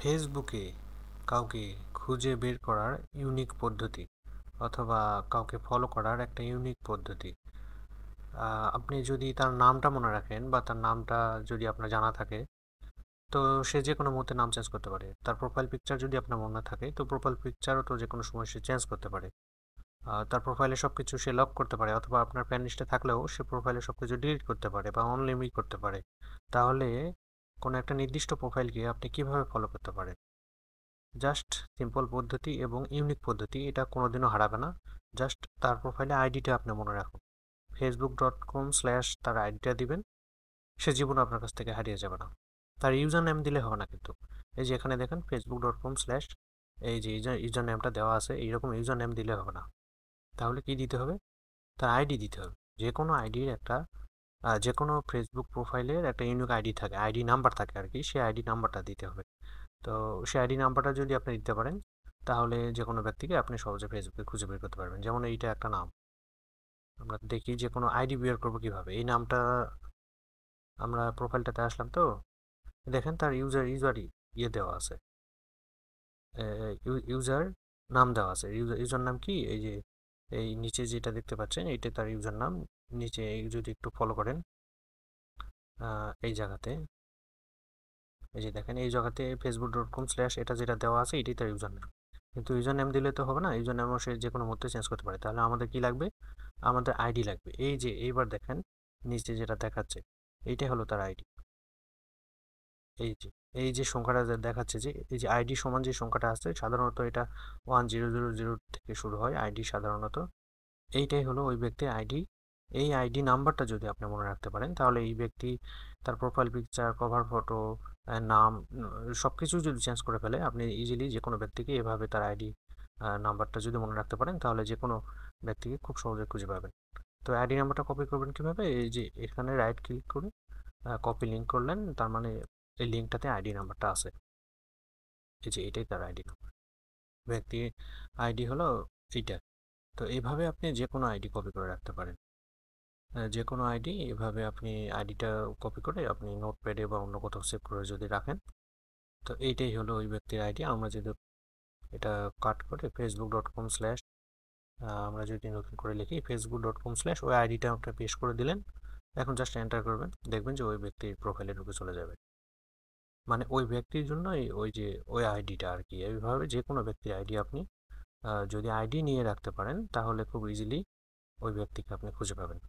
ফেসবুকে কাউকে খুঁজে বের করার ইউনিক পদ্ধতি অথবা কাউকে ফলো করার একটা ইউনিক পদ্ধতি। আপনি যদি তার নামটা মনে রাখেন বা তার নামটা যদি আপনার জানা থাকে, তো সে যে কোনো মুহূর্তে নাম চেঞ্জ করতে পারে। তার প্রোফাইল পিকচার যদি আপনার মনে থাকে, তো প্রোফাইল পিকচারও তো যে কোনো সময় সে চেঞ্জ করতে পারে। তার প্রোফাইলে সব কিছু সে লক করতে পারে, অথবা আপনার ফ্রেন্ড লিস্টে থাকলেও সে প্রোফাইলে সব কিছু ডিলিট করতে পারে বা অনলিমিট করতে পারে। তাহলে কোনো একটা নির্দিষ্ট প্রোফাইলকে আপনি কিভাবে ফলো করতে পারেন? জাস্ট সিম্পল পদ্ধতি এবং ইউনিক পদ্ধতি, এটা কোনোদিনও হারাবে না। জাস্ট তার প্রোফাইলে আইডিটা আপনি মনে রাখুন, facebook.com/ তার আইডিটা দিবেন। সে জীবন আপনার কাছ থেকে হারিয়ে যাবে না। তার ইউজার নেম দিলে হবে না কিন্তু। এই যে এখানে দেখেন facebook.com/, এই যে ইউজার নেমটা দেওয়া আছে, এইরকম ইউজার নেম দিলে হবে না। তাহলে কি দিতে হবে? তার আইডি দিতে হবে। যে কোনো আইডির একটা যে কোনো ফেসবুক প্রোফাইলের একটা ইউনিক আইডি থাকে, আইডি নাম্বার থাকে আর কি, সেই আইডি নাম্বারটা দিতে হবে। তো সেই আইডি নাম্বারটা যদি আপনি দিতে পারেন, তাহলে যে কোনো ব্যক্তিকে আপনি সহজে ফেসবুকে খুঁজে বের করতে পারবেন। যেমন এইটা একটা নাম, আমরা দেখি যে কোনো আইডি বের করবো কিভাবে। এই নামটা, আমরা প্রোফাইলটাতে আসলাম, তো দেখেন তার ইউজার ইয়ে দেওয়া আছে, ইউজার নাম দেওয়া আছে। ইউজার নাম কি, এই যে এই নিচে যেটা দেখতে পাচ্ছেন, এইটা তার ইউজার নাম। নিচে যদি একটু ফলো করেন, এই জায়গাতে, এই যে দেখেন এই জায়গাতে facebook.com/, এটা যেটা দেওয়া আছে এটাই তার ইউজার নেম। কিন্তু ইউজার নেম দিলে তো হবে না, ইউজার নেম সে যে কোনো মুহূর্তে চেঞ্জ করতে পারে। তাহলে আমাদের কি লাগবে? আমাদের আইডি লাগবে। এই যে এইবার দেখেন নিচে যেটা দেখাচ্ছে, এইটাই হলো তার আইডি। এই যে এই যে সংখ্যাটা যে দেখাচ্ছে, যে এই যে আইডি সমান যে সংখ্যাটা আছে, সাধারণত এটা 1000 থেকে শুরু হয় আইডি সাধারণত। এইটাই হলো ওই ব্যক্তির আইডি। এই আইডি নাম্বারটা যদি আপনি মনে রাখতে পারেন, তাহলে এই ব্যক্তি তার প্রোফাইল পিকচার, কভার ফটো, নাম, সব কিছু যদি চেঞ্জ করে ফেলে, আপনি ইজিলি যে কোনো ব্যক্তিকে এভাবে তার আইডি নাম্বারটা যদি মনে রাখতে পারেন, তাহলে যে কোনো ব্যক্তিকে খুব সহজে খুঁজে পাবেন। তো আইডি নাম্বারটা কপি করবেন কীভাবে? এই যে এখানে রাইট ক্লিক করে কপি লিঙ্ক করলেন, তার মানে এই লিঙ্কটাতে আইডি নাম্বারটা আছে। এই যে এটাই তার আইডি নাম্বার। ব্যক্তি আইডি হলো এইটা। তো এইভাবে আপনি যে কোনো আইডি কপি করে রাখতে পারেন। যে কোনো আইডি এভাবে আপনি আইডিটা কপি করে আপনি নোটপ্যাডে বা অন্য কোথাও সেভ করে যদি রাখেন, তো এইটাই হলো ওই ব্যক্তির আইডি। আমরা যদি এটা কাট করে facebook.com/, আমরা যদি নতুন করে লিখি facebook.com/, ওই আইডিটা আপনি পেস্ট করে দিলেন। এখন জাস্ট এন্টার করবেন, দেখবেন যে ওই ব্যক্তির প্রোফাইলে ঢুকে চলে যাবে। মানে ওই ব্যক্তির জন্য ওই যে ওই আইডিটা আর কি। এইভাবে যে কোনো ব্যক্তির আইডি আপনি যদি আইডি নিয়ে রাখতে পারেন, তাহলে খুব ইজিলি ওই ব্যক্তিকে আপনি খুঁজে পাবেন।